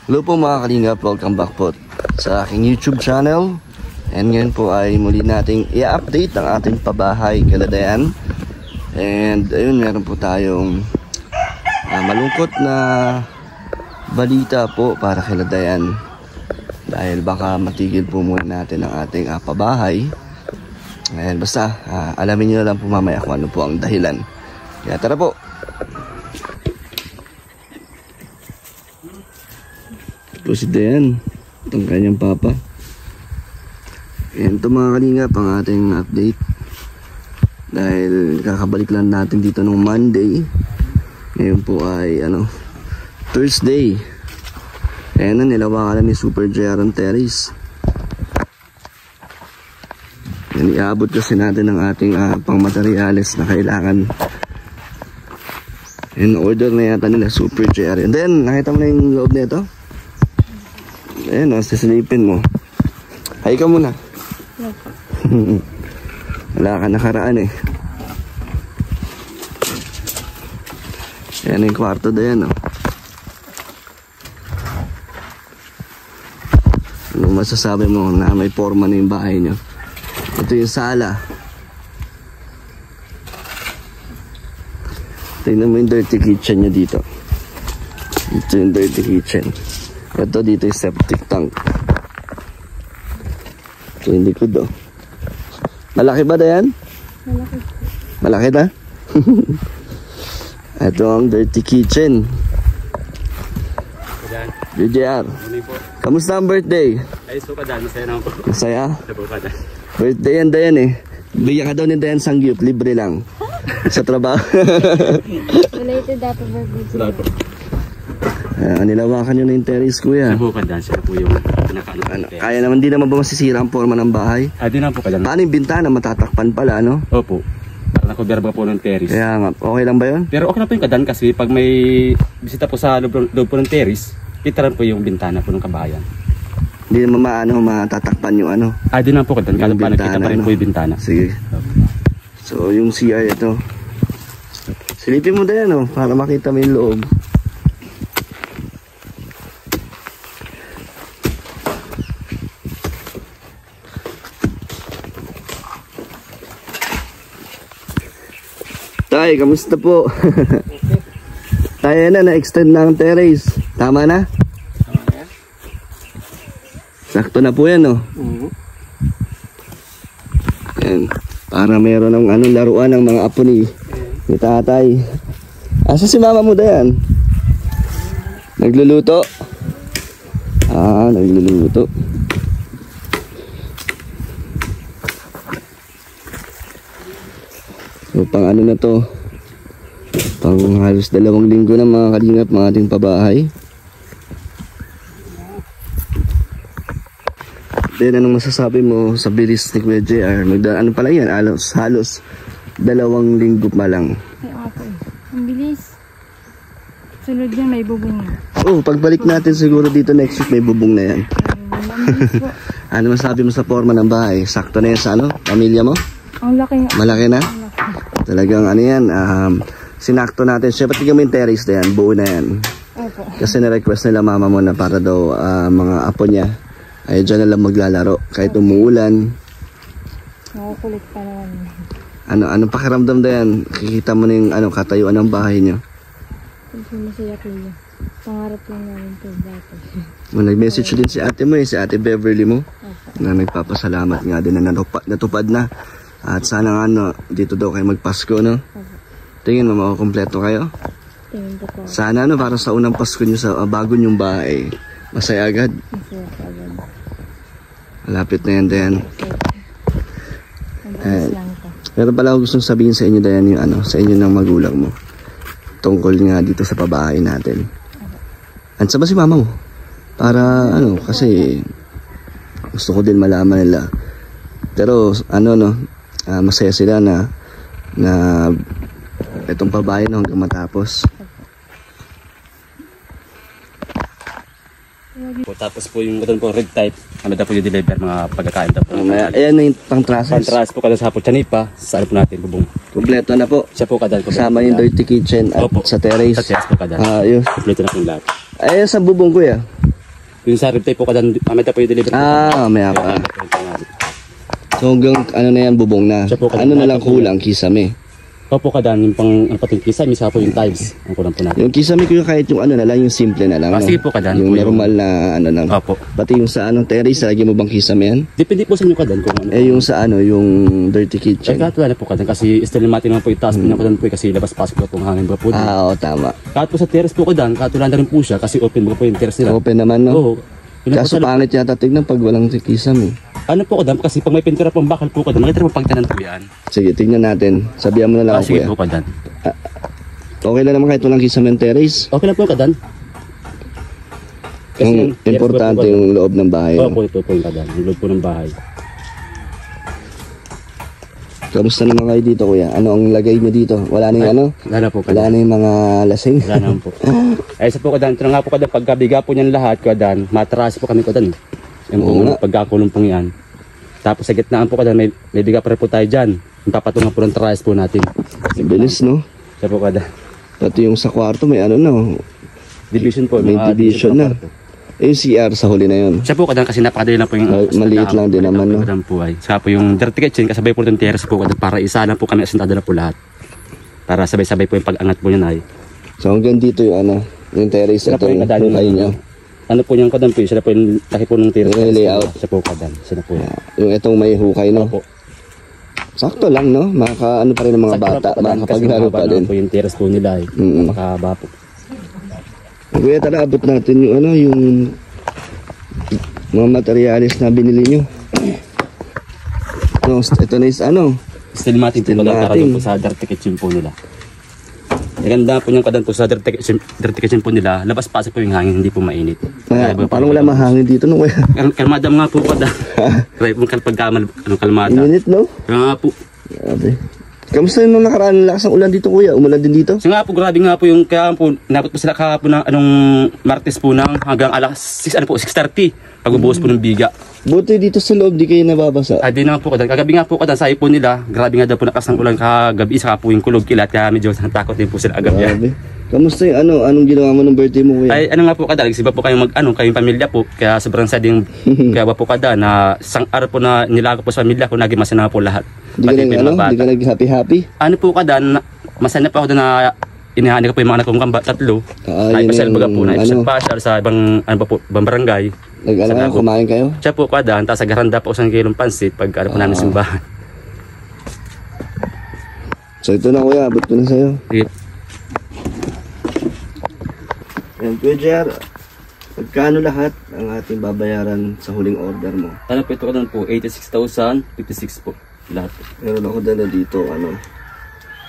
Hello po mga kalingap, welcome back po sa aking YouTube channel. And ngayon po ay muli nating i-update ang ating pabahay kaladayan. And ayun, meron po tayong malungkot na balita po para kaladayan. Dahil baka matigil po muna natin ang ating pabahay. And basta alamin nyo na lang po mamaya kung ano po ang dahilan. Kaya tara po. Ito si Dayan, itong kanyang papa. Ayan ito mga kalingap ang ating update. Dahil kakabalik lang natin dito nung Monday. Ngayon po ay Thursday. Ayan na, nilawakan na ni Super JR ang terrace. Ayan, iabot kasi natin ang ating pangmaterials na kailangan. Ayan, order na yata nila Super JR. And then, nakita mo na yung loob nito? Ayan o, sisilipin mo. Hay ka muna. Wala ka nakaraan eh. Ayan yung kwarto na yan o. Ano masasabi mo na may forma na yung bahay nyo? Ito yung sala. Tingnan mo yung dirty kitchen nyo dito. Ito yung dirty kitchen. Ito dito yung septic tank. Ito yung likod oh. Malaki ba na yan? Malaki. Malaki na? Ito ang dirty kitchen. JR, kamusta ang birthday? Ayos po ka dyan, masaya naman po. Masaya? Masaya po ka dyan. Birthday yan Dayan eh. Bigyan ka daw ni Dayan Sangyup, libre lang. Sa trabaho. Related dapat birthday. Salamat po. Nilawakan nyo na yung terrace kuya. Masaya po ka dyan, siya po yung pinakaano. Kaya naman di naman ba masisira ang forma ng bahay? Di naman po ka dyan. Paano yung bintana? Matatakpan pala ano? Opo. Para nakuberba po ng terrace. Kaya nga, okay lang ba yun? Pero okay na po yung kadan kasi pag may bisita po sa loob po ng terrace, itaran po yung bintana po ng kabahayan. Hindi naman matatakpan yung ano? Di naman po ka dyan, kala pa nakita pa rin po yung bintana. Sige. So yung CR ito. Silipin mo din para makita mo yung loob. Tay, kamusta po? Tayo na-extend na ang terrace. Tama na? Sakto na po yan, Yan. Para meron ng laruan ng mga apo ni tatay. Asa si mama mo Dayan? Nagluluto? Nagluluto. So, pang na to? Pang halos 2 linggo na mga kalingap mga ating pabahay. Then anong masasabi mo sa bilis ni Kuya JR? Ano pala yan? Halos 2 linggo pa lang. Ay, ang bilis. Sunod yan, may bubong na. Pagbalik natin siguro dito next week may bubong na yan. Ano masasabi mo sa forma ng bahay? Sakto na yan sa pamilya mo? Ang laki nga. Malaki na? Talagang yan, sinakto natin. Siyempre tignan mo yung terrace na yan, buo na yan. Opo. Kasi na-request nila mama mo na para daw mga apo niya ay dyan na lang maglalaro kahit umuulan. Nakukulit pa naman. Anong pakiramdam na yan? Kikita mo na yung katayuan ng bahay niyo. Masaya kuya. Pangarap lang namin ito dati. Nag-message din si ate mo si ate Beverly mo. Na nagpapasalamat nga din na natupad na. At sana dito daw kayo magpasko, no? Tingin mo, makukumpleto kayo? Tingin po ko. Sana, para sa unang Pasko nyo sa bago nyong bahay, masaya agad. Masaya agad. Malapit na yan, Dayan. Pero pala ako gustong sabihin sa inyo, Dayan, yung sa inyo ng magulang mo. Tungkol nga dito sa pabahay natin. At sa ba si mama mo? Para, kasi gusto ko din malaman nila. Pero, masaya sila na itong pabahay hanggang matapos. Tapos po yung red type, daw po yung deliver mga pagkakain daw po. Ayan na yung pang-trusses. Pang-trusses po kada sa po, Chanipa, sa po natin bubong. Kompleto na po. Siya po kadal po. Kasama yung dirty kitchen at sa terrace. Sa terrace po kadal. Ayos. Kompleto na po lahat. Ayan sa bubong kuya. Yung sa ribtay po kadan, mamaya po yung delivery. Maya pa. So hanggang ano na yan, bubong na. Siya po, Ano na lang kulang, kisame. Opo kadan, yung pang ano pati kisame, isa po yung tiles. Ang kulang po natin. Yung kisame ko yung kahit yung ano na lang, yung simple na lang. Sige po kadan. Yung normal na ano lang. Opo. Pati yung sa anong terrace, lagi mo bang kisame yan? Depende po sa inyo kadan kung ano. Yung sa ano, yung dirty kitchen. Kahit wala na po kadan, kasi still natin naman po yung taas po niya kadan po kasi labas-pasok po ang hangin ba po. Oo, tama. Kahit po sa terrace po kadan, kahit wala na rin po siya kasi open po yung terrace nila. Open naman, no? Oo. Kaso pangit yata tignan pag walang kisame. Ano po kadan, kasi pag may pintura pang bakal po kadan, makita mo pagtanan po yan. Sige, tingnan natin. Sabihan mo na lang ako, Sige kuya. po kadan. Okay lang naman kahit walang kisame yung terrace. Okay lang po kadan. Yung terrace importante po, yung loob ng bahay. Oo po, ito po yung kadan, yung loob po ng bahay. Kamusta naman kayo dito, kuya? Ano ang lagay niyo dito? Wala na yung ano? Wala na po Wala kadan. na yung mga lasing? Wala naman po. Ay sa po kadan, ito na nga po kadan, pagkabiga po niyan lahat kadan, matras po kami kadan. Yung Oo nga. pagkakulong po yan. Tapos sa gitnaan po kadan, may biga pa rin po tayo dyan. Yung papatungan po ng trays po natin. Bilis, no? Sa po kadan. Pati yung sa kwarto may ano na. Division po. May mga division na. po. Yung CR sa huli na yun. Siya po kadan kasi napakadali lang po yung Maliit lang din naman, no? Kadan po ay. Saka po yung dirty kitchen kasabay po ng terrace po kadan para isa lang po kami asintado na po lahat. Para sabay-sabay po yung pag-angat po niyan ay. So hanggang dito yung ano, yung terrace Saka ito po yung yung kadan hukay nyo. Ano po yung kadan po yun? Siya na po yung laki po ng terrace. Yung layout. Siya po kadan. Siya na po yun. Yung itong may hukay, no? Opo. Sakto lang, no? Maka ano pa rin ng mga Sakto bata. lang po, kadan, kasi Makapaglaro mahaba pa naman din. po yung terrace po nila ay. Napakahaba po. Kuya, tara, abot natin yung ano, yung mga materialis na binili nyo. No, ito na is ano. Still matin po Still kadan para matin. doon po sa dirty kitchen po nila. Ganda po yung kadan po sa dirty kitchen po nila. Labas-pasok po yung hangin, hindi po mainit. Parang wala mahangin dito, no? Kuya? Kalmada nga po kadan. Right po pagkamal kalmada. Init, no? Nga po. Grabe. Kamusta yung nung nakaraan ng lakas ng ulan dito, kuya? Umulan din dito? So nga po, grabe nga po yung kaya po, nabot po sila kahapon ng anong Martes po ng hanggang alas 6, ano po, 6:30. Pagbubuhos po ng biga. Buti dito sa loob, di kayo nababasa. Di na po kadan. Kagabi nga po kadan, sabi po nila, grabe nga daw po nakas ng ulan kagabi, saka po yung kulog kilat, kaya medyo takot din po sila agabi. Grabe. Kamusta yung ano? Anong ginawa mo ng birthday mo, kuya? Ay, ano nga po kadan, siba po kayong kayong pamilya po, kaya sobrang sading, kaya ba po kadan, na isang araw po na nilago po sa pamilya ko, naging masana po lahat. Di ka Pati nag, po yung ano? mga bata. Di ka nag-happy-happy? Ano po kadan, masana pa ako doon na inihani ko po yung mga anak kong tatlo. Yun Naipasyal yung, baga po, naipasyal ano? pa siya sa ibang, ano pa po, ibang barangay. Nag-ano Sa kayo? Dago. Kumain kayo? Siya po kadan, tapos agaranda po isang kilong pansit pag ano po namin simbahan. So ito na, kuya. Abot ko na sa'yo. Sige. Yan, Kuya JR. Magkano lahat ang ating babayaran sa huling order mo? Ano po ito kadan po, 86,056 po. Lahat po. Meron ako dala dito, ano.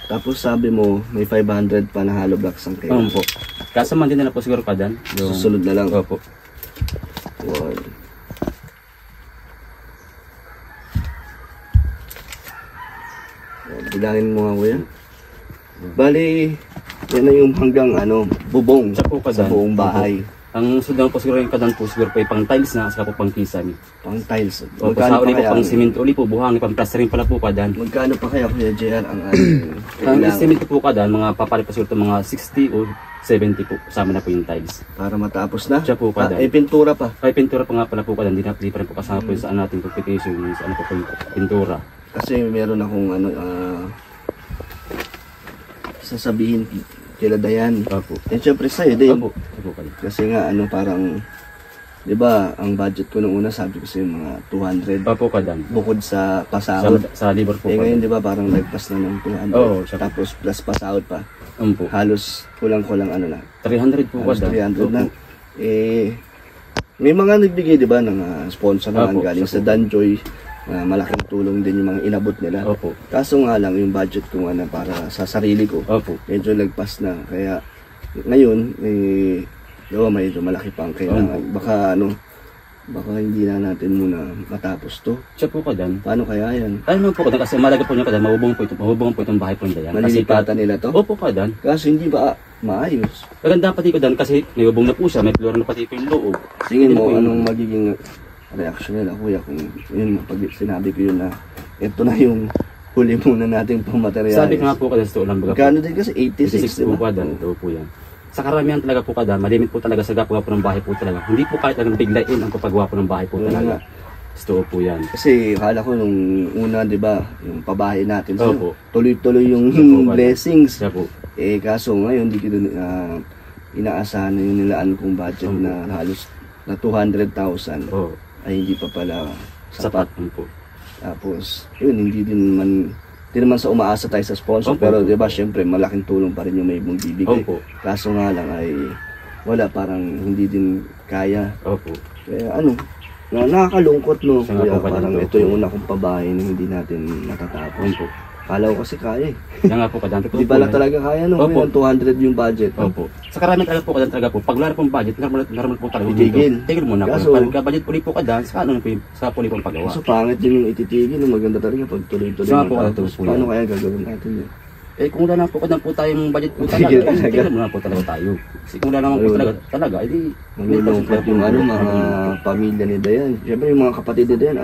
Tapos sabi mo, may 500 pa na hollow blocks ang kayo. Po. Kasama din nila po siguro kadan. Yung... Susunod na lang. Opo. Wow. Bilangin mo nga, kuya. Bali, yan na yung hanggang ano, bubong Siya po sa kadan. buong bahay. Ang sundan po siguro yung kadan po siguro pa yung pang tiles na, saka po pang kisame. Pang tiles. Opo, sa uli po pang simento uli po, buhangin, pang plastering pala po kadan. Magkano pa kaya, Kuya JR, ang ating Ang kailangan estimate ko po kadan, mga papalit pa siguro ito, mga 60 o 70 po, kasama na po yung tiles. para matapos na? Siya po, kadan. Pintura pa. Ay, pintura pa nga pala po kadan, di pa rin po kasama po yung sa nating competition, yung sa ano po po yung pintura. Kasi meron akong ano, sasabihin kila Dayan. Opo. Eh, syempre sa'yo din. Opo. Opo kadan. Kasi nga, ano, parang, di ba, ang budget ko nung una, sabi ko sa'yo, mga 200. Opo kadan. Bukod sa Sa, pasahod. sa liver po Eh, ngayon, kadan. di ba, parang lagpas na ng 200. Oo, siya po. Tapos, plus pasahod pa. Opo. Halos, kulang-kulang, ano na. 300 po Halos kadan. 300 na. Eh, may mga nagbigay, di ba, ng sponsor naman Opo, galing siya sa po. Danjoy. Malaking tulong din yung mga inabot nila. Opo. Kaso nga lang, yung budget ko nga na para sa sarili ko, Opo. medyo lagpas na. Kaya, ngayon, medyo malaki pa ang kailangan. Baka, baka hindi na natin muna matapos to. Siya po kadan. Paano kaya yan? Ano po kadan, kasi malaga po niya kadan, mabubong po itong bahay po nila yan. Malilipatan nila to? Opo kadan. Kaso hindi ba maayos? Maganda pati ko dan kasi nayubong na po siya, may floor na pati po yung loob. Tingin Hindi mo, po yung- anong magiging reaction nila, kuya, kung yun, pag sinabi ko yun na ito na yung huli muna nating pamaterial. Sabi ko nga po kadan sa lang baga po. Gano'n din kasi 86, 86 di po ba? kadan, ito po yan. sa karamihan talaga po kada, malimit po talaga sa gagawa po ng bahay po talaga. Hindi po kahit lang biglain ang paggawa po ng bahay po talaga. Gusto po yan. Kasi akala ko nung una, di ba, yung pabahay natin, so, Opo. tuloy-tuloy yung Opo, blessings. Siya po. Eh kaso ngayon, di ko inaasahan na yung nilaan kong budget Opo. na halos na 200,000 Oo. ay hindi pa pala Sapat sapat. po. Tapos, yun, hindi naman sa umaasa tayo sa sponsor, Opo. pero di ba, syempre, malaking tulong pa rin yung may mong bibigay. Opo. Kaso nga lang ay wala, parang hindi din kaya. Opo. Kaya nakakalungkot, no? Siya nga Kaya po pala, parang opo. ito yung una kong pabahay na hindi natin natatapos. Opo. Kala ko kasi kaya eh. Yan nga po kada. Hindi pala talaga kaya, no? Opo. Ngayon, 200 yung budget. No? Opo. Sa karamihan talaga po kada talaga po. Pag wala pong budget, normal po talaga. Itigil. Tigil muna po. Kaso- Pag budget uli po kada, sa ano po sa puli pong paggawa. So pangit din yung ititigil, no? Maganda talaga pag tuloy-tuloy. Saka po, matapos. ito po Paano yan. kaya gagawin natin yun? Eh kung wala na po kada po tayong budget po Tigil talaga, talaga. tigil muna po talaga tayo. Kasi kung wala naman po talaga, edi Nalulungkot yung mga pamilya ni Dayan. Siyempre yung mga kapatid ni Dayan,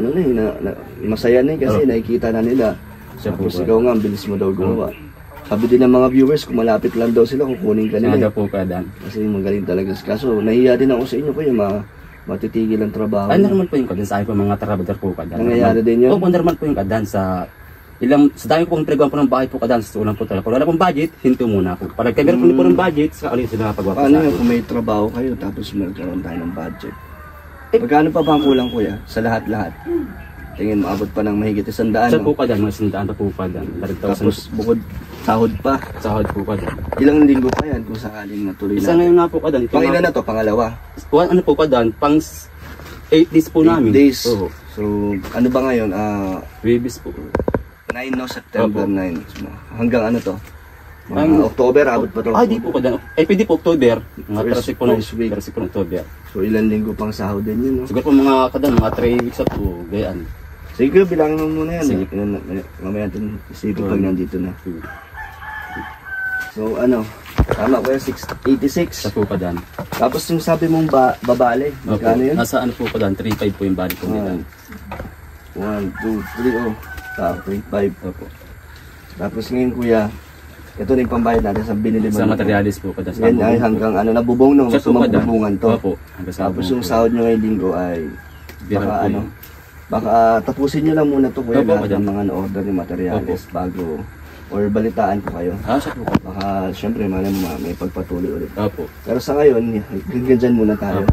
masaya na kasi nakikita na nila. Siya po. Tapos ikaw nga, ang bilis mo daw gumawa. Sabi din ng mga viewers, kung malapit lang daw sila, kukunin ka Siya nila. nga po kada. Kasi magaling talaga. Kaso nahiya din ako sa inyo kayo, matitigil ang trabaho. Ay normal po yung kadan sa akin po mga trabador po kada. Nangyayari din yun? Opo, normal po yung kadan sa dami pong pinagawa po ng bahay po kadan sa ulang po talaga. Kung wala pong budget, hinto muna po. Pag meron po ng budget, sa ulit sila paggawa po Paano sa yun akin. kung may trabaho kayo tapos magkaroon tayo ng budget? Magkano pa ba ang kulang, kuya? Sa lahat-lahat? Tingin maabot pa ng mahigit 100, Siya no? po kadan, mga sindaan pa po kadan. Tapos bukod sahod pa. sahod po kadan. Ilang linggo pa yan kung sakaling natuloy Isa na. ngayon nga po kadan. Pang ilan na to? Pangalawa? Ano po kadan, pang 8 days po 8 namin. days. Oo. So, ano ba ngayon? Babies po. 9 no? September Opo. 9. Hanggang ano to? Mga Ang- October, abot pa to? Ay, di po kadan. Pwede po October. Mga First- 13 po ng first week. 13 po ng October. So, ilang linggo pang sahod din yun, no? Siguro po mga kadan, mga 3 weeks up po. Gayaan. Sige, bilangin mo muna yan. Sige. Mamaya natin isipin pag nandito na. So, tama ko yung 686. Sa po kadan. Tapos yung sabi mong babale, magkano yun? Nasa ano po kadan, 3.5 po yung bali po nila. 1, 2, 3, oh. 3, 5. Opo. Tapos ngayon, kuya, ito na yung pambayad natin sa binili mo. Sa materialis po kadan. Yan ay hanggang nabubong no, Siya gusto po kadan. mabubungan to. Opo. Hanggang sa Tapos bubong yung po. sahod nyo ngayong linggo ay Bira baka po yun. baka tapusin nyo lang muna to kuya Opo, lahat kadan. ng mga na-order ni materials bago or balitaan ko kayo. Siya po kadan. Baka syempre may pagpatuloy ulit. Opo. Pero sa ngayon, hanggang dyan muna tayo.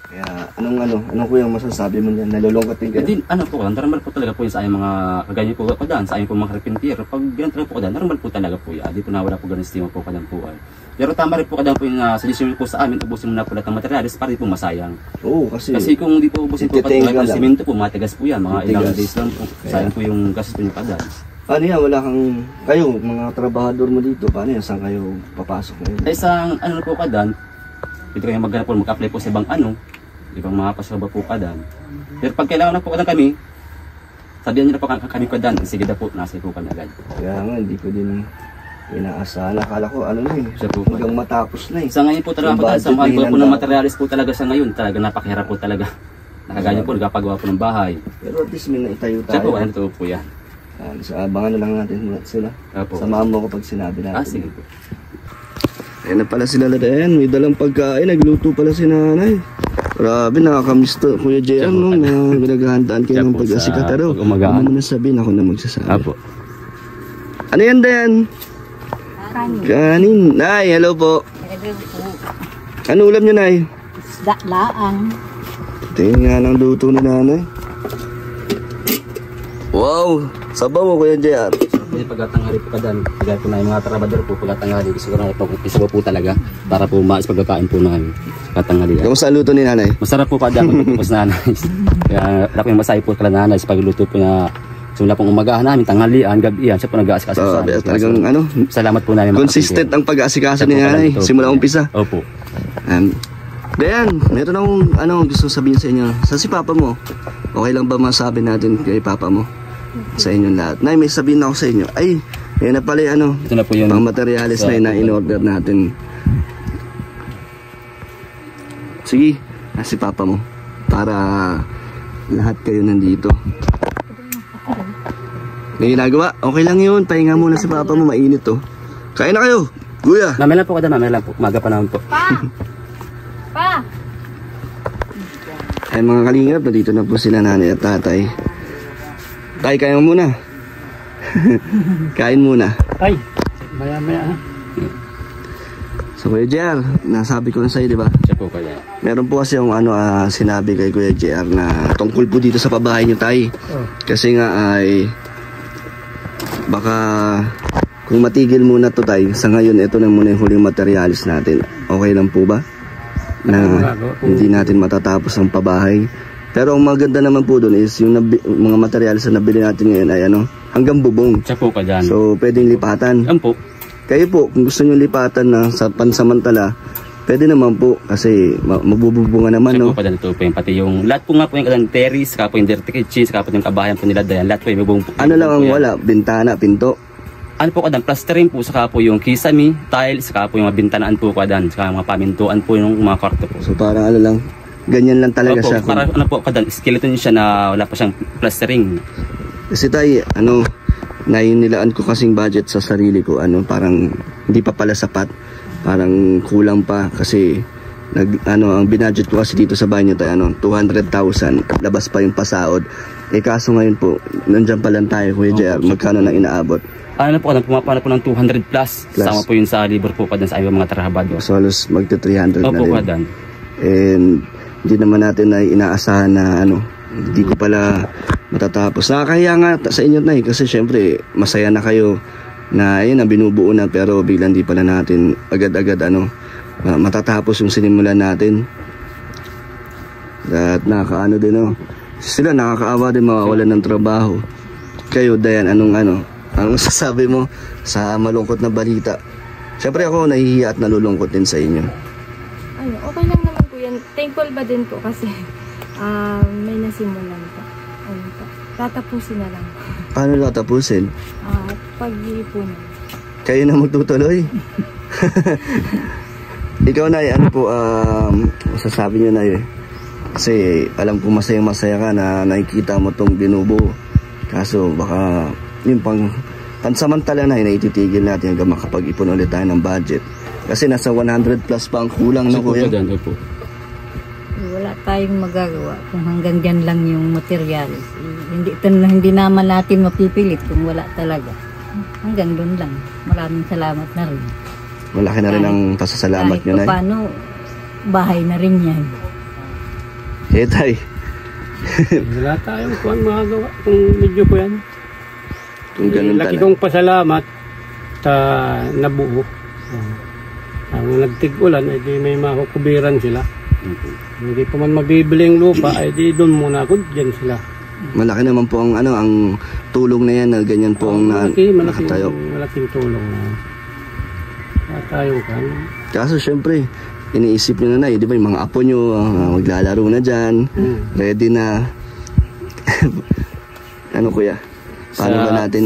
Kaya anong kuya masasabi mo niyan? Nalulungkot din kayo? Hindi, ano po kadan, normal po talaga po yun sa ayong mga kaganyan po kadan, sa ayong po mga carpenter. Pag ganun talaga po kadan, normal po talaga po yan. Di po nawala po ganun estima po kadan po ay. Pero tama rin po kadan po yung suggestion po sa amin, ubusin mo na po lahat ng materials para di po masayang. Oo, kasi Kasi kung di po ubusin po Tititengga kadan, lang. simento po, matigas po yan, mga ilang Matigas. days lang po. Sayang po yung gastos po yung kadan. paano yan? Wala kang, kayo, mga trabahador mo dito, paano yan? Saan kayo papasok ngayon? Sa isang ano po kadan, pwede kayo maghanap po, mag-apply po sa ibang ibang mga pasaba po kadan. Pero pag kailangan na po kadan kami, sabihan niyo na po kami kadan, sige na po, nasa po kadan agad. Kaya nga, hindi ko din inaasahan. Akala ko, Siya po hanggang matapos na eh. Sa ngayon po talaga Yung po, sa budget mahal na po ng hinanda. materialis po talaga sa ngayon, talaga napakahirap po talaga. Nakaganyan po, nagpapagawa po ng bahay. Pero at least may naitayo Siya po, tayo. ano to po yan. So, abangan na lang natin sila. Opo. Samahan mo ko pag sinabi natin. Sige po. Ayan na pala sila Ladayan. May dalang pagkain. Nagluto pala si nanay. Grabe, nakakamiss to. Kuya JM, no? Na pinaghahandaan kayo Siya ng po pag-asikatero. sa pag-umagaan. Ano mo na sabihin, ako na magsasabi. Apo. Ano yan, Dayan? Kanin. Kanin. Nay, hello po. Ano ulam niyo, Nay? Isda laang. Tingin nga ng luto ni nanay. Wow! Sabaw mo, Kuya JR. May pagkatanghali po kadan, kagaya po na yung mga trabador po pagkatanghali, gusto ko na po, isa po talaga, para po maas pagkakain po namin, katanghali. Kamusta ang luto ni nanay? Masarap po kadan, pagkatapos nanay. Kaya wala po yung masaya po kala nanay sa pagluto po niya. Simula pong umagahan namin, tanghalian, gabihan, siya po nag-aasikaso sa amin. Talagang Salamat po namin. consistent ang pag-aasikaso ni nanay. Simula umpisa. Opo. Dayan, meron akong gusto sabihin sa inyo. Sa si papa mo, okay lang ba masabi natin kay papa mo? Sa inyong lahat. Nay, may sabihin ako sa inyo. Ay, yan na pala yung Ito na po yung pang materialis na in-order natin. Sige, si papa mo. Para lahat kayo nandito. May ginagawa? Okay lang yun. Pahinga muna si papa mo. Mainit to. Kain na kayo. Kuya! Mamaya lang po kada, mamaya lang po. Umaga pa naman po. Pa! Ay mga kalingap, dito na po sila nanay at tatay. Tay, kain mo muna. Kain muna. Ay, maya-maya ha. So Kuya JR, nasabi ko na sa'yo, di ba? Siya po kada. Meron po kasi yung sinabi kay Kuya JR na tungkol po dito sa pabahay niyo, tay. Oh. Kasi nga ay baka kung matigil muna to, tay, sa ngayon ito na muna yung huling materialis natin. Okay lang po ba? Na hindi natin matatapos ang pabahay. Pero ang maganda naman po doon is yung mga materialis na nabili natin ngayon ay hanggang bubong. Siya po kada. So pwedeng lipatan. Yan po. Kayo po, kung gusto nyo lipatan na sa pansamantala, pwede naman po kasi mabububungan naman, Siya no? po kada ito po yung pati yung lahat po nga po yung kadang terrace, saka po yung dirty kitchen, saka po yung kabahayan po nila dayan. Lahat po yung bubong po. Ano lang ang wala? Bintana, pinto. Ano po kadang plastering po, saka po yung kisame, tiles, saka po yung mga bintanaan po kadang, saka mga pamintuan po yung mga kwarto po. So parang ano lang, ganyan lang talaga Opo, siya. para ano po kadang skeleton siya na wala pa siyang plastering. Kasi tayo, nilaan ko kasing budget sa sarili ko, parang hindi pa pala sapat. Parang kulang pa kasi ang binudget ko kasi dito sa bahay niyo tayo, 200,000, labas pa yung pasaod. Kaso ngayon po, nandiyan pa lang tayo, Kuya JR, magkano na inaabot? Ano po kadang pumapala po ng 200 plus, sama po yun sa libur po kadang sa ibang mga trabahador. So halos magti 300 na Opo rin. kadang. And hindi naman natin na inaasahan na hindi ko pala matatapos. Nakakahiya nga sa inyo na kasi syempre masaya na kayo na ayun na binubuo na, pero biglang di pala natin agad-agad matatapos yung sinimulan natin. At nakakaano din sila nakakaawa din mawawalan ng trabaho. Kayo Dayan, anong sasabi mo sa malungkot na balita? Syempre ako nahihiya at nalulungkot din sa inyo. Okay lang naman po yan. Thankful ba din po kasi may nasimulan po. Po. Tatapusin na lang. Paano tatapusin? Pag-iipunan. Kayo na magtutuloy. Ikaw na masasabi nyo na kasi alam ko masaya ka na nakikita mo tong binubuo. Kaso baka yung pansamantala na naititigil natin hanggang makapag-ipon ulit tayo ng budget. Kasi nasa 100 plus pa ang kulang na kuya. Opo. Wala tayong magagawa kung hanggang dyan lang yung materials. Hindi naman natin mapipilit kung wala talaga. Hanggang doon lang. Maraming salamat na rin. Malaki na rin ang pasasalamat nyo na. Kahit paano, bahay na rin yan. Tay. Wala tayong kuhan magagawa kung medyo po yan. Kung ganun Laki talaga. kong pasalamat sa nabuo. Ang nagtig-ulan, di may makukubiran sila. Hindi pa man mabibili yung lupa, di doon muna ako, dyan sila. Malaki naman po ang tulong na yan na ganyan po ang nakatayo. Malaking tulong na. Wala tayong kan. Kaso syempre, iniisip nyo na di ba yung mga apo nyo maglalaro na dyan, ready na. Kuya? Paano ba natin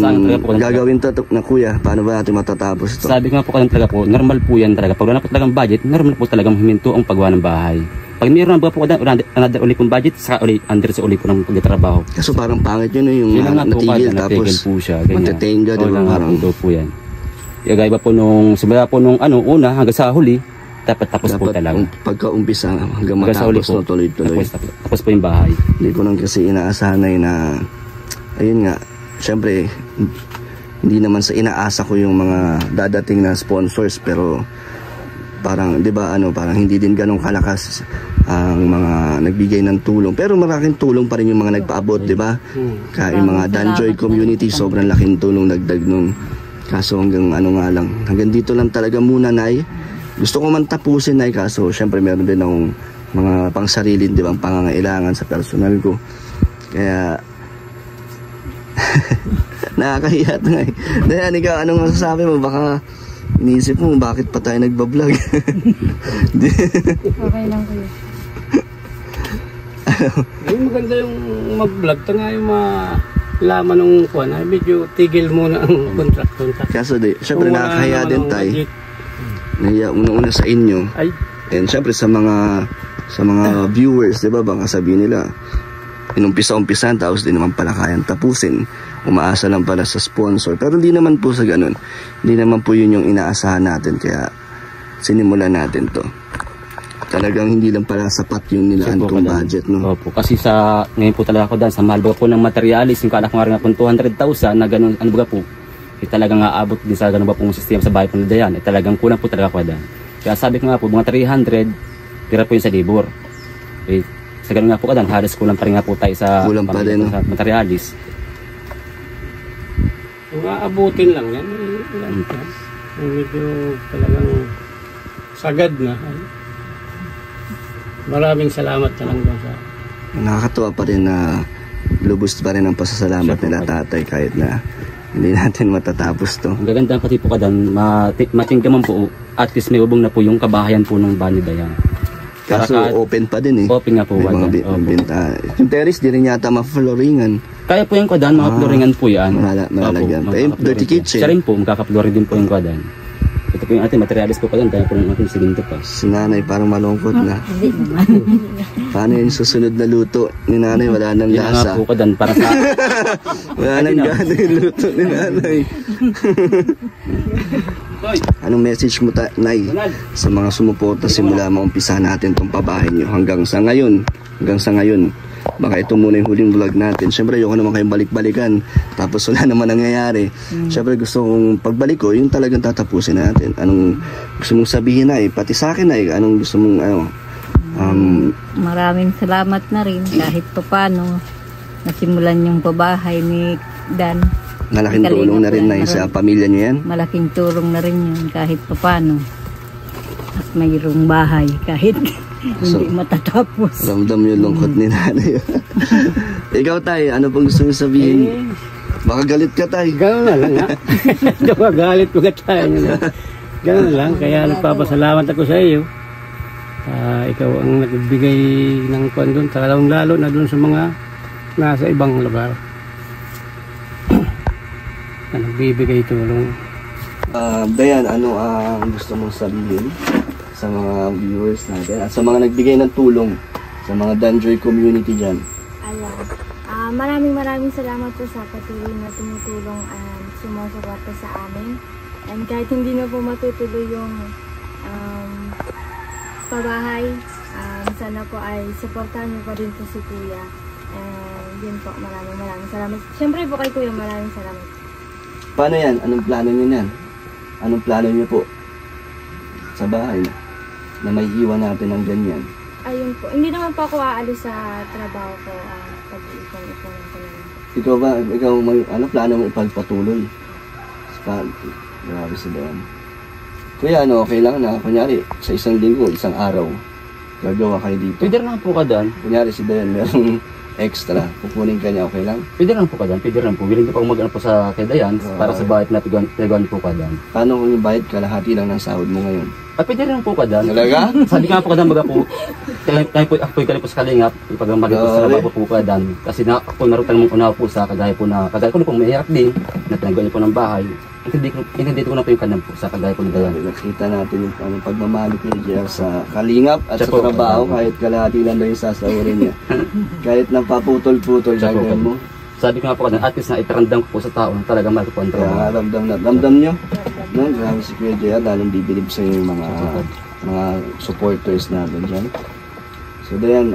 gagawin to na kuya? Paano ba natin matatapos ito? Sabi nga po kadang talaga po, normal po yan talaga. Pag wala po talagang budget, normal po talagang huminto ang paggawa ng bahay. Pag mayroon na po another uli pong budget, saka under sa uli po ng pagtatrabaho. Kaso parang pangit yun yung Yun lang nga po natigil kada, tapos natigil po siya. matetenga, di ba? Parang po yan. Gaya ba po simula po nung una hanggang sa huli, tapos po talaga. Pagka-umpisa hanggang Hanggang sa huli matapos po, na tuloy-tuloy. tapos po yung bahay. Hindi ko lang kasi inaasahan na ayun nga, syempre hindi naman sa inaasa ko yung mga dadating na sponsors, pero parang 'di ba parang hindi din ganong kalakas ang mga nagbigay ng tulong, pero malaking tulong pa rin yung mga nagpaabot, 'di ba? Kaya yung mga Danjoy community, sobrang laking tulong nagdag nun. Kaso hanggang hanggang dito lang talaga muna, Nay. Gusto ko man tapusin, Nay, kaso syempre meron din akong mga pangsarili, 'di ba, pangangailangan sa personal ko. Kaya nakakahiya na Dayan, ikaw, anong masasabi mo? Baka iniisip mo, bakit pa tayo nagbablog? Okay lang kuya. Maganda yung mag-vlog. Nga yung malaman ng kuhan, medyo tigil muna ang contract. Kaso syempre nakakahiya din tayo. Nahiya una sa inyo. And syempre sa mga viewers, di ba? Baka sabihin nila, inumpisa-umpisan tapos di naman pala kayang tapusin. Umaasa lang pala sa sponsor. Pero hindi naman po sa ganun. Hindi naman po yun yung inaasahan natin. Kaya sinimulan natin to. Talagang hindi lang pala sapat yung nilaan kong budget, no? Opo, kasi ngayon po talaga ako dahil sa mahal baga po ng materialis, yung kala ko nga rin nga po 200,000 na ganun, ano baga po, talagang aabot din sa ganun ba pong sistema sa bahay po na dayan, talagang kulang po talaga ako dahil. Kaya sabi ko nga po, mga 300, tira po yung sa libor. Sa ganun nga po kadang, halos kulang pa rin nga po tayo sa, sa materialis. Kung aabutin lang yan, medyo talagang sagad na. Maraming salamat na lang doon sa... Nakakatuwa pa rin na lubos pa rin ang pasasalamat nila tatay kahit na hindi natin matatapos to. Ang gaganda pati po kadan, matinggaman po, at least may ubong na po yung kabahayan po ng Bani Dayan. Kaso open pa din eh. Open nga po. May mga binta. Yung terrace, di rin yata ma-flooringan. Kaya po yung kadan, mga flooringan po yan. Malalagyan. Dirty kitchen. Siya rin po, magkaka-flooring din po yung kadan. Ito po yung ating materialis po kadan, dahil po ng ating silinto pa. Si nanay parang malungkot na. Hindi naman. Paano yung susunod na luto ni nanay? Wala nang lasa. Yan nga po kadan, para sa... Wala nang gana yung luto ni nanay. Anong message mo, Nay, sa mga sumuporta simula maumpisa natin itong pabahay nyo hanggang sa ngayon? Baka ito muna yung huling vlog natin. Siyempre, ayoko naman kayong balik-balikan. Tapos wala naman nangyayari. Siyempre, gusto kong pagbalik ko, yung talagang tatapusin natin. Anong gusto mong sabihin, Nay? Pati sa akin, Nay. Anong gusto mong, Maraming salamat na rin kahit paano nasimulan yung pabahay ni Dan. Malaking tulong na rin, Nay, sa pamilya niyo yan? Malaking tulong na rin yun kahit paano. At mayroong bahay kahit hindi matatapos. Ramdam yung lungkot ni nanay. Ikaw, Tay, ano pong gusto mong sabihin? Baka galit ka, Tay. Gano'n na lang, ha? Galit ko ka tayo. Gano'n na lang, kaya nagpapasalamat ako sa iyo. Ikaw ang nagbigay ng kwan doon, lalo na doon sa mga nasa ibang lugar. Na nagbibigay tulong. Dayan, ano ang gusto mong sabihin sa mga viewers natin at sa mga nagbigay ng tulong sa mga Danjoy community dyan? Ayan. Maraming salamat po sa patuloy na tumutulong at sumusuporta sa amin. And kahit hindi na po matutuloy yung pabahay, sana po ay supportahan niyo pa rin po si Kuya. And yun po, maraming salamat. Siyempre po kay Kuya, maraming salamat. Paano yan? Anong plano niyo yan? Anong plano niyo po sa bahay na may iwan natin ng ganyan? Ayun po. Hindi naman po ako aalis sa trabaho ko pag-ipon ko naman. Ikaw ba? Plano mo ipagpatuloy? Grabe sila yan. Kuya, okay lang na kunyari sa isang linggo, isang araw, gagawa kayo dito. Pwede lang po kadan. Kunyari si Dayan, merong extra, pupunin ka niya, okay lang? Pwede lang po kadan, pwede lang po. Willing ko pa mag-ano po sa kay Dayan para sa bayad na tiguan po kadan. Paano kung yung bayad kalahati lang ng sahod mo ngayon? Pwede rin po kadan. Talaga? Sabi nga po kadan, baga po, tayo po ako po sa kalingap, ipagmamagin po sa trabaho po kadan. Kasi ako narutan mong unaw po sa kagaya ko na po mahirap din, na pinagawa po ng bahay. Intindi ko na po yung kanam po sa kagaya po ng Dayan. Nakita natin yung pagmamahal ni Jeff sa kalingap at sa trabaho, kahit kalahati lang daw yung sasahurin niya. Kahit napaputol-putol gagawin mo. Sabi ko nga po kadan, at least na iparamdam ko po sa tao na talagang mahal ko po ang trabaho. Ramdam nyo? No, grabe si Kuya Jeff, lalong bibilib sa yung mga supporters natin dyan. So Dayan,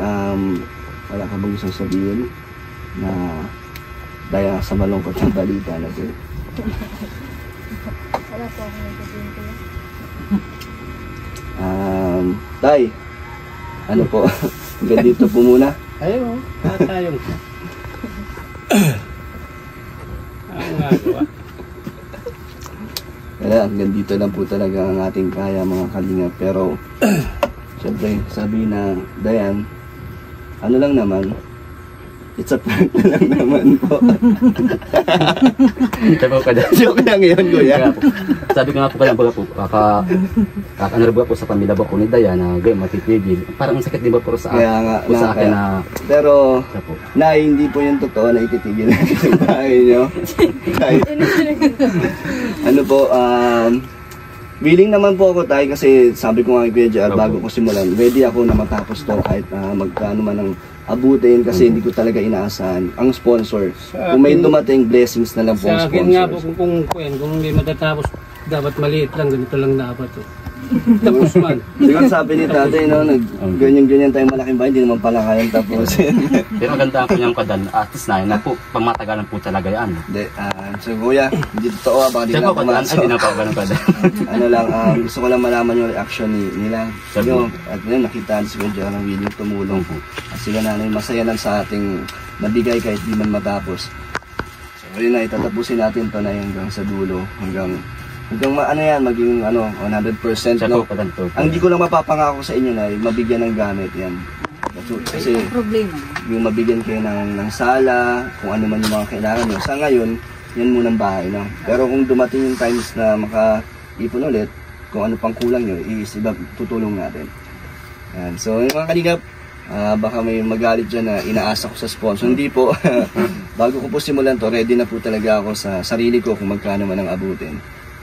wala ka bang isang sabihin na dahil sa malungkot ng balita na ito? Wala po akong nagsabihin ko. Tay, ano po? Hanggang dito po muna. Ayun, tayong. Ang nagawa. Kaya hanggang dito lang po talaga ang ating kaya mga kalingap. Pero, syempre, sabi na, Dayan, ano lang naman, it's a prank na lang naman po. Joke lang yun, Kuya. Sabi ko nga po kaya po, kakanarba po sa pamilya po ni Dayan na matipigil. Parang sakit din ba po sa akin na... Pero, hindi po yung totoo na ititigil natin yung bahay nyo. Ano po, willing naman po ako tayo kasi sabi ko nga kay Kuya JR, Opo. bago ko simulan, ready ako na matapos to kahit magkano man ang abutin kasi hindi ko talaga inaasahan ang sponsor. Sa Kung may akin- dumating, blessings na lang po ang Sa akin nga po, sponsors. kung hindi matatapos, dapat maliit lang, ganito lang dapat. Tapos man. Siguro sabi ni tatay, no, ganyan-ganyan tayong malaking bahay, hindi naman pala kayang tapusin. Pero maganda po niyang kadan, at least na po, pangmatagalan po talaga yan. Hindi, so kuya, hindi totoo ba? Hindi Siya lang po kadan, ay pumasok. di na po ganun kadan. Ano lang, gusto ko lang malaman yung reaction nila. Sabi Yung, at yun, nakita si Kuya JR ng willing tumulong po. At sila nanay, masaya lang sa ating nabigay kahit di man matapos. So yun na, itatapusin natin to na hanggang sa dulo, hanggang ano yan, maging 100%. Siya No? po kadan po. Ang hindi ko lang mapapangako sa inyo na mabigyan ng gamit yan. Kasi Ang problema. yung mabigyan kayo ng sala, kung ano man yung mga kailangan nyo. Sa ngayon, yan munang bahay. No? Pero kung dumating yung times na makaipon ulit, kung ano pang kulang nyo, tutulong natin. Yan. So yung mga kalingap, baka may magalit dyan na inaasa ko sa sponsor. Hindi po. Bago ko po simulan to, ready na po talaga ako sa sarili ko kung magkano man ang abutin.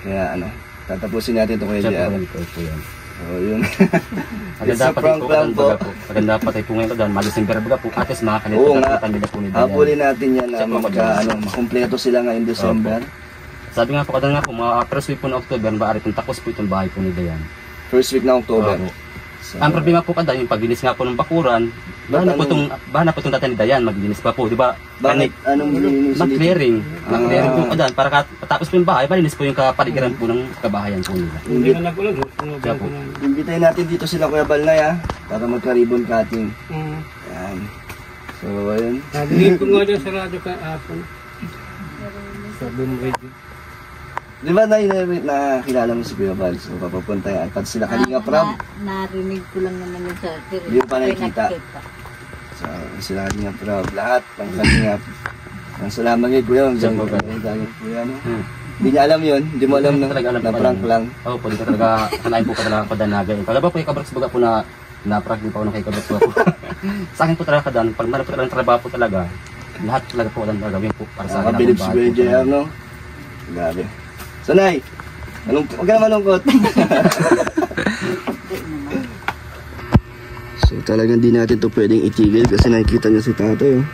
Kaya tatapusin natin ito Kuya Siya JR. po ganun po yun. So yun. Maganda It's a pa prank po lang kadan po. baga po. Maganda pa tayo po ngayon kadan, mag-December baga po. At least makakanito Oo na nga. po nila po ni Dayan. Habulin natin yan na Siya po, makumpleto sila ngayong December. Sabi nga po kadan nga po, mga first week po ng October, maaari pong tapos po itong bahay po ni Dayan. First week ng October. Opo. So, Ang problema po kadan, yung paglinis nga po ng bakuran, bahan na po itong dati ni Dayan, maglinis pa po, di ba? bakit? Anong nilinis? Mag-clearing. Mag-clearing po Ah. kadan, para patapos po yung bahay, malinis po yung kapaligiran po ng kabahayan po nila. Hindi na nagulang. Siya po. Imbitahin natin dito sila Kuya Balnay para magka-ribbon cutting. Yan. So, ayun. Nagiging ko nga dyan sa radyo kahapon. Sa Boom Radio. Di ba nakilala mo si Kuya Bal? So, papapunta yan. At sila Kalinga Prab. Narinig ko lang naman yun sa Hindi mo pa nakikita. So, sila Kalinga Prab. Lahat ng Kalinga. Ang salamat kay Kuya. Ang Siya po, galing Kuya, no? Hindi niya alam yun. Hindi mo alam Hindi ko talaga alam na pa prank yan. lang. Oo po, di ko talaga kalain po ka talaga kadanaga. Kala ba po yung kabraks baga po na-prank din pa ako ng kay kabraks po. Sa akin po talaga kadan, pag malapit talaga ng trabaho po talaga, lahat talaga po kadan gagawin po para sa akin. Nakabilib si Kuya JR, no? Grabe. So, Nay, huwag ka na malungkot. So, talagang di natin to pwedeng itigil kasi nakikita niyo si tatay, oh.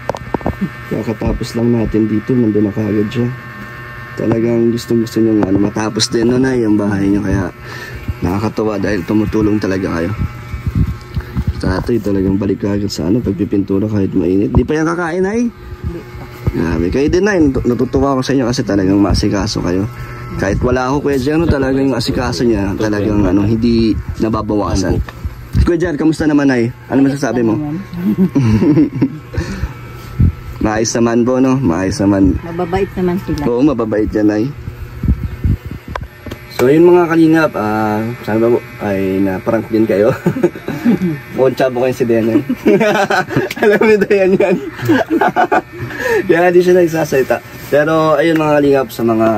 Kakatapos lang natin dito, nandun na kagad siya. Talagang gusto niyo matapos din, no, Nay, ang bahay niyo. Kaya nakakatawa dahil tumutulong talaga kayo. Tatay talagang balik agad sa pagpipintura kahit mainit. Di pa yan kakain, Nay? Grabe. Kayo din, Nay. Natutuwa ako sa inyo kasi talagang maasikaso kayo. Kahit wala ako, Kuya Jan, talagang yung asikaso niya, talagang hindi nababawasan. Kuya Jan, kamusta naman, Nay? Ano masasabi mo? Maayos naman po, no? Maayos naman. Mababait naman sila. Oo, mababait yan, Nay. So, yun mga kalingap, sana ba po ay na-prank din kayo? Mukhang tsabo kayo si Denay. Alam ni Dayan yan. Kaya hindi siya nagsasalita. Pero, ayun mga kalingap, sa mga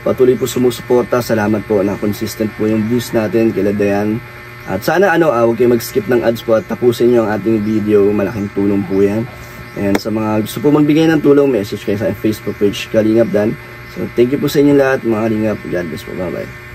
patuloy po sumusuporta, salamat po na consistent po yung views natin kila Dayan. At sana huwag kayo mag-skip ng ads po at tapusin nyo ang ating video, malaking tulong po yan. And sa mga gusto po magbigay ng tulong, message kayo sa Facebook page Kalingap Dan. So thank you po sa inyo lahat mga Kalingap. God bless po, bye bye.